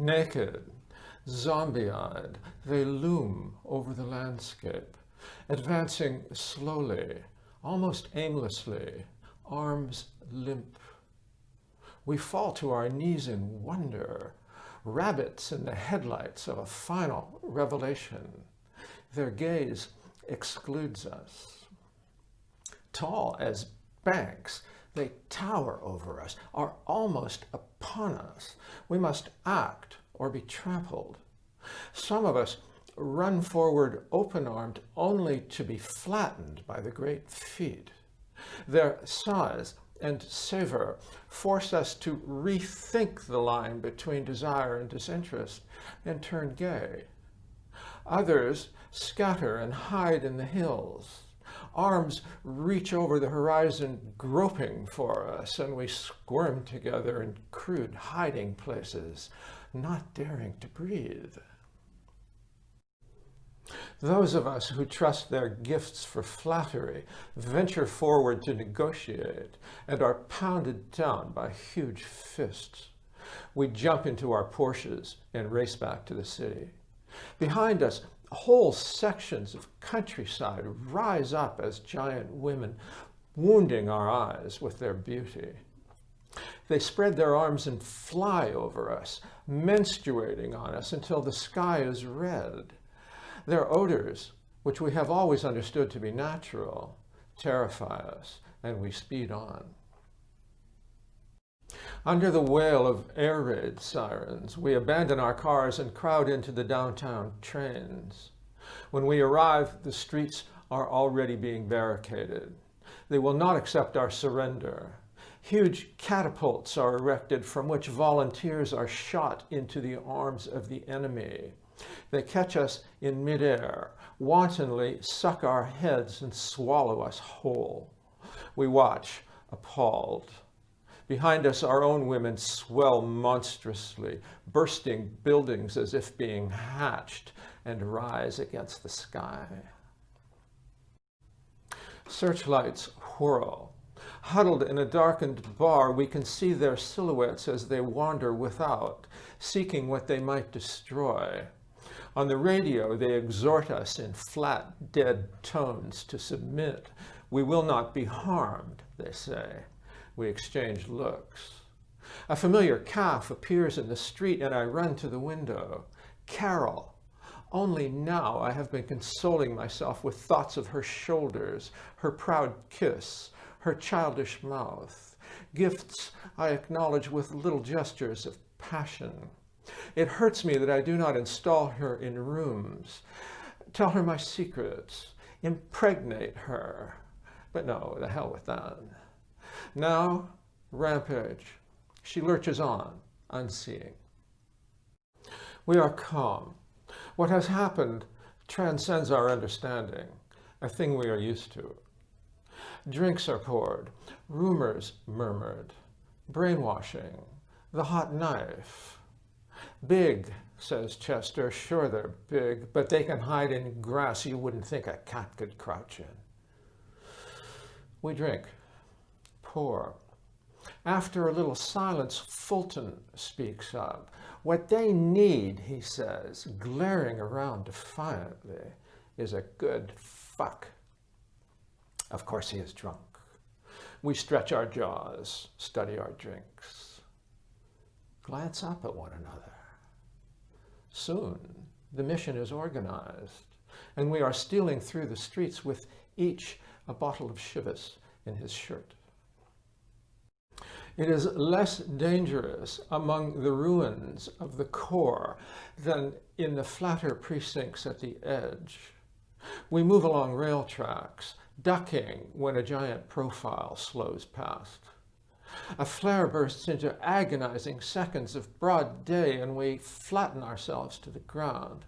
Naked, zombie-eyed, they loom over the landscape, advancing slowly, almost aimlessly, arms limp. We fall to our knees in wonder, rabbits in the headlights of a final revelation. Their gaze excludes us. Tall as banks, they tower over us, are almost upon us. We must act or be trampled. Some of us run forward open-armed only to be flattened by the great feet. Their size and savor force us to rethink the line between desire and disinterest and turn gay. Others scatter and hide in the hills. Arms reach over the horizon groping for us, and we squirm together in crude hiding places, not daring to breathe. Those of us who trust their gifts for flattery venture forward to negotiate and are pounded down by huge fists. We jump into our Porsches and race back to the city. Behind us, whole sections of countryside rise up as giant women, wounding our eyes with their beauty. They spread their arms and fly over us, menstruating on us until the sky is red. Their odors, which we have always understood to be natural, terrify us, and we speed on. Under the wail of air raid sirens, we abandon our cars and crowd into the downtown trains. When we arrive, the streets are already being barricaded. They will not accept our surrender. Huge catapults are erected from which volunteers are shot into the arms of the enemy. They catch us in midair, wantonly suck our heads and swallow us whole. We watch, appalled. Behind us, our own women swell monstrously, bursting buildings as if being hatched, and rise against the sky. Searchlights whirl. Huddled in a darkened bar, we can see their silhouettes as they wander without, seeking what they might destroy. On the radio, they exhort us in flat, dead tones to submit. We will not be harmed, they say. We exchange looks. A familiar calf appears in the street, and I run to the window. Carol. Only now I have been consoling myself with thoughts of her shoulders, her proud kiss, her childish mouth. Gifts I acknowledge with little gestures of passion. It hurts me that I do not install her in rooms, tell her my secrets, impregnate her. But no, the hell with that. Now, rampage. She lurches on, unseeing. We are calm. What has happened transcends our understanding, a thing we are used to. Drinks are poured, rumors murmured, brainwashing, the hot knife. Big, says Chester, sure they're big, but they can hide in grass you wouldn't think a cat could crouch in. We drink, pour. After a little silence, Fulton speaks up. What they need, he says, glaring around defiantly, is a good fuck. Of course he is drunk. We stretch our jaws, study our drinks, glance up at one another. Soon, the mission is organized, and we are stealing through the streets with each a bottle of Chivas in his shirt. It is less dangerous among the ruins of the core than in the flatter precincts at the edge. We move along rail tracks, ducking when a giant profile slows past. A flare bursts into agonizing seconds of broad day, and we flatten ourselves to the ground.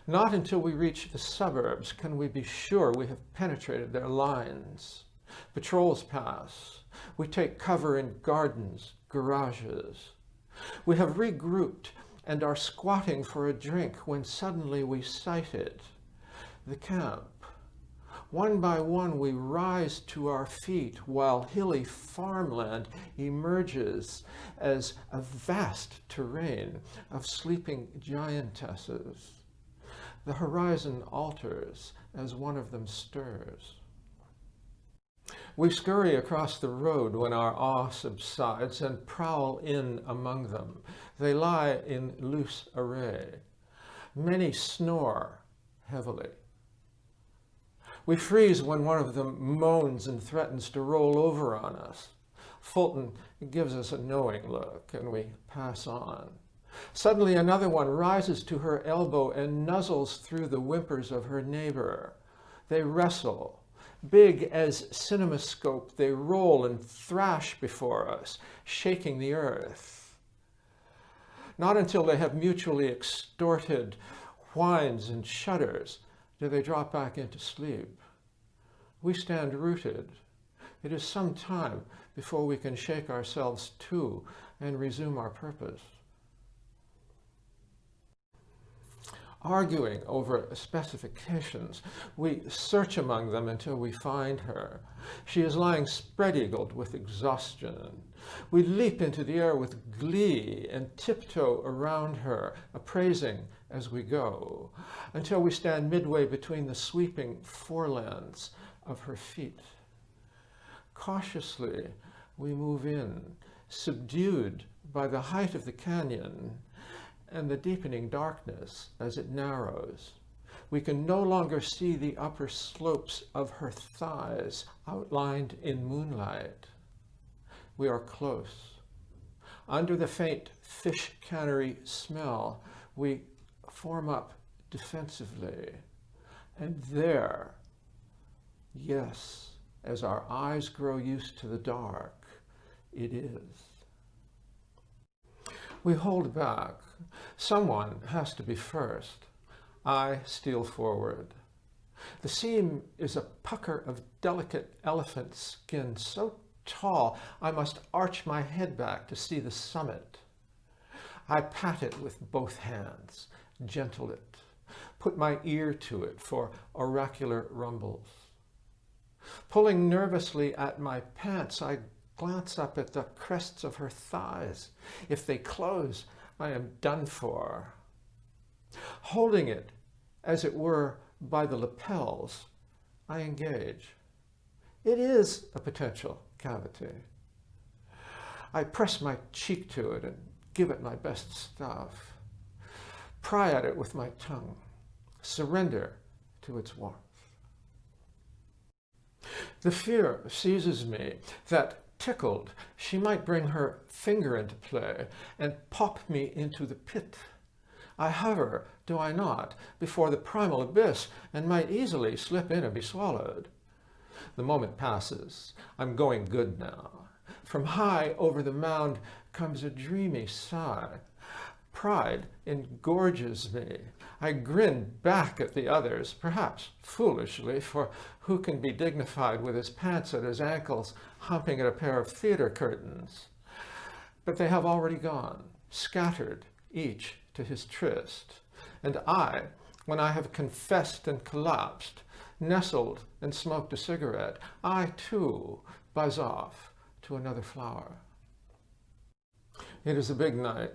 Not until we reach the suburbs can we be sure we have penetrated their lines. Patrols pass. We take cover in gardens, garages. We have regrouped and are squatting for a drink when suddenly we sight it. The camp. One by one we rise to our feet while hilly farmland emerges as a vast terrain of sleeping giantesses. The horizon alters as one of them stirs. We scurry across the road when our awe subsides and prowl in among them. They lie in loose array. Many snore heavily. We freeze when one of them moans and threatens to roll over on us. Fulton gives us a knowing look and we pass on. Suddenly another one rises to her elbow and nuzzles through the whimpers of her neighbor. They wrestle. Big as cinemascope, they roll and thrash before us, shaking the earth. Not until they have mutually extorted whines and shudders do they drop back into sleep. We stand rooted. It is some time before we can shake ourselves to and resume our purpose. Arguing over specifications, we search among them until we find her. She is lying spread-eagled with exhaustion. We leap into the air with glee and tiptoe around her, appraising as we go, until we stand midway between the sweeping forelands of her feet. Cautiously, we move in, subdued by the height of the canyon and the deepening darkness as it narrows. We can no longer see the upper slopes of her thighs outlined in moonlight. We are close. Under the faint fish cannery smell, we form up defensively. And there, yes, as our eyes grow used to the dark, it is. We hold back. Someone has to be first. I steal forward. The seam is a pucker of delicate elephant skin, so tall I must arch my head back to see the summit. I pat it with both hands, gentle it, put my ear to it for oracular rumbles. Pulling nervously at my pants, I glance up at the crests of her thighs. If they close, I am done for. Holding it, as it were, by the lapels, I engage. It is a potential cavity. I press my cheek to it and give it my best stuff. Pry at it with my tongue. Surrender to its warmth. The fear seizes me that, tickled, she might bring her finger into play and pop me into the pit. I hover, do I not, before the primal abyss and might easily slip in and be swallowed. The moment passes. I'm going good now. From high over the mound comes a dreamy sigh. Pride engorges me. I grin back at the others, perhaps foolishly, for who can be dignified with his pants at his ankles, humping at a pair of theater curtains? But they have already gone, scattered, each to his tryst. And I, when I have confessed and collapsed, nestled and smoked a cigarette, I too buzz off to another flower. It is a big night.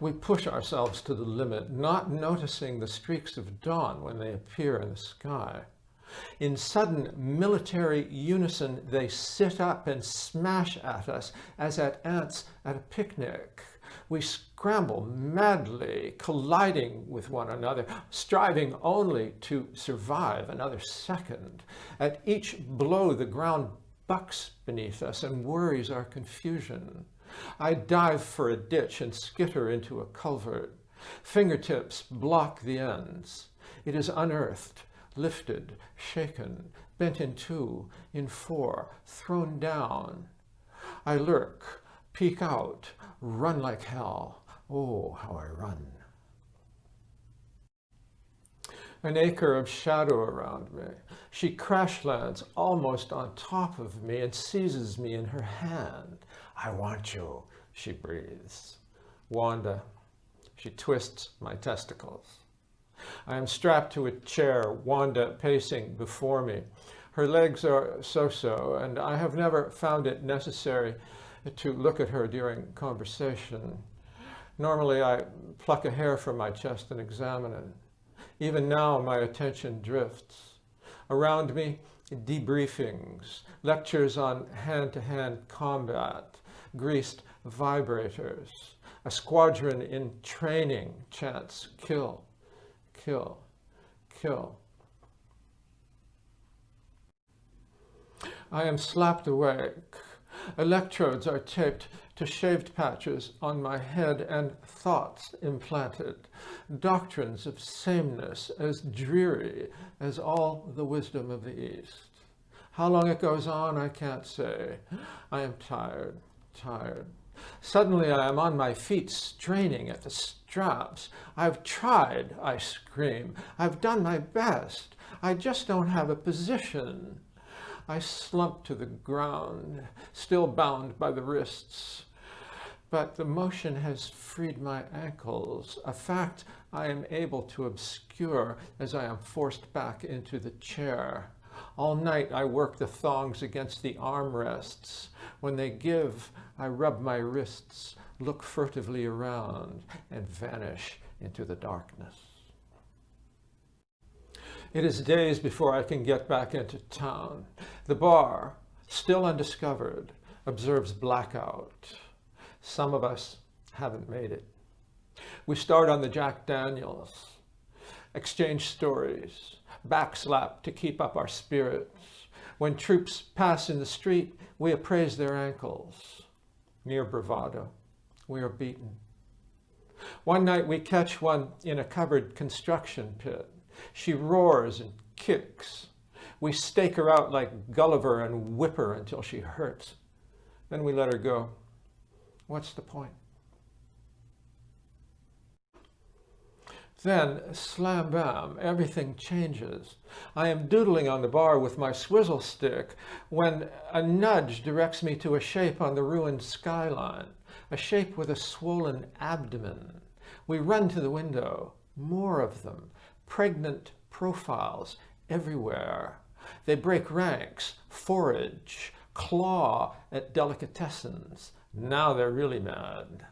We push ourselves to the limit, not noticing the streaks of dawn when they appear in the sky. In sudden military unison, they sit up and smash at us as at ants at a picnic. We scramble madly, colliding with one another, striving only to survive another second. At each blow, the ground bucks beneath us and worries our confusion. I dive for a ditch and skitter into a culvert. Fingertips block the ends. It is unearthed, lifted, shaken, bent in two, in four, thrown down. I lurk, peek out, run like hell. Oh, how I run. An acre of shadow around me. She crash lands almost on top of me and seizes me in her hand. I want you, she breathes. Wanda, she twists my testicles. I am strapped to a chair, Wanda pacing before me. Her legs are so-so, and I have never found it necessary to look at her during conversation. Normally, I pluck a hair from my chest and examine it. Even now, my attention drifts. Around me, debriefings, lectures on hand-to-hand combat, greased vibrators. A squadron in training chants, kill, kill, kill. I am slapped awake. Electrodes are taped to shaved patches on my head and thoughts implanted. Doctrines of sameness as dreary as all the wisdom of the East. How long it goes on, I can't say. I am tired, tired. Suddenly I am on my feet, straining at the straps. I've tried, I scream. I've done my best. I just don't have a position. I slump to the ground, still bound by the wrists. But the motion has freed my ankles, a fact I am able to obscure as I am forced back into the chair. All night I work the thongs against the armrests. When they give, I rub my wrists, look furtively around, and vanish into the darkness. It is days before I can get back into town. The bar, still undiscovered, observes blackout. Some of us haven't made it. We start on the Jack Daniels, exchange stories, backslap to keep up our spirits. When troops pass in the street, we appraise their ankles. Mere bravado, we are beaten. One night we catch one in a covered construction pit. She roars and kicks. We stake her out like Gulliver and whip her until she hurts. Then we let her go. What's the point? Then, slam bam, everything changes. I am doodling on the bar with my swizzle stick when a nudge directs me to a shape on the ruined skyline, a shape with a swollen abdomen. We run to the window, more of them, pregnant profiles everywhere. They break ranks, forage, claw at delicatessens. Now they're really mad.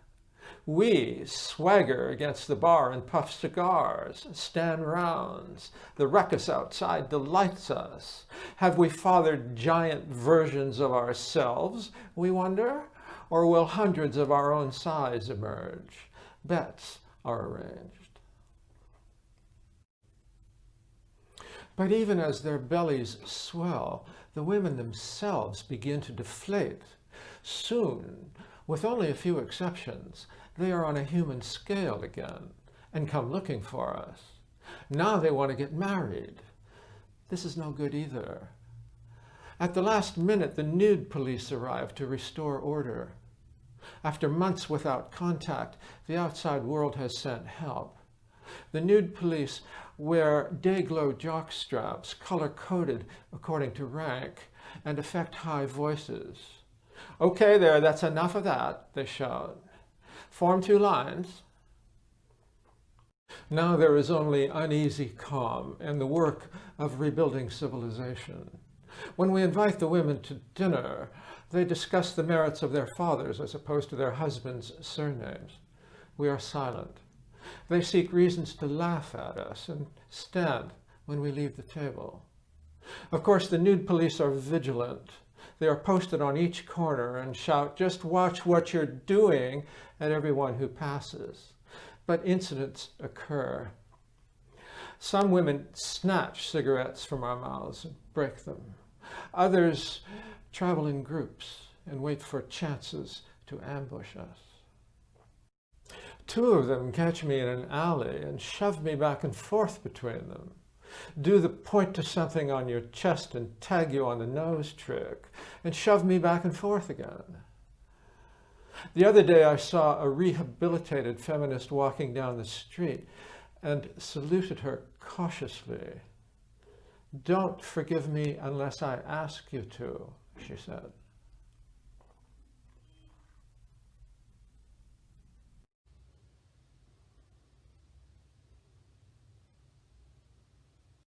We swagger against the bar and puff cigars, stand rounds. The ruckus outside delights us. Have we fathered giant versions of ourselves, we wonder? Or will hundreds of our own size emerge? Bets are arranged. But even as their bellies swell, the women themselves begin to deflate. Soon, with only a few exceptions, they are on a human scale again and come looking for us. Now they want to get married. This is no good either. At the last minute, the nude police arrive to restore order. After months without contact, the outside world has sent help. The nude police wear day-glow jockstraps, color-coded according to rank, and affect high voices. Okay there, that's enough of that, they shout. Form two lines. Now there is only uneasy calm and the work of rebuilding civilization. When we invite the women to dinner, they discuss the merits of their fathers as opposed to their husbands' surnames. We are silent. They seek reasons to laugh at us and stand when we leave the table. Of course, the nude police are vigilant. They are posted on each corner and shout, "Just watch what you're doing," at everyone who passes. But incidents occur. Some women snatch cigarettes from our mouths and break them. Others travel in groups and wait for chances to ambush us. Two of them catch me in an alley and shove me back and forth between them. Do the point to something on your chest and tag you on the nose trick, and shove me back and forth again. The other day I saw a rehabilitated feminist walking down the street and saluted her cautiously. "Don't forgive me unless I ask you to," she said.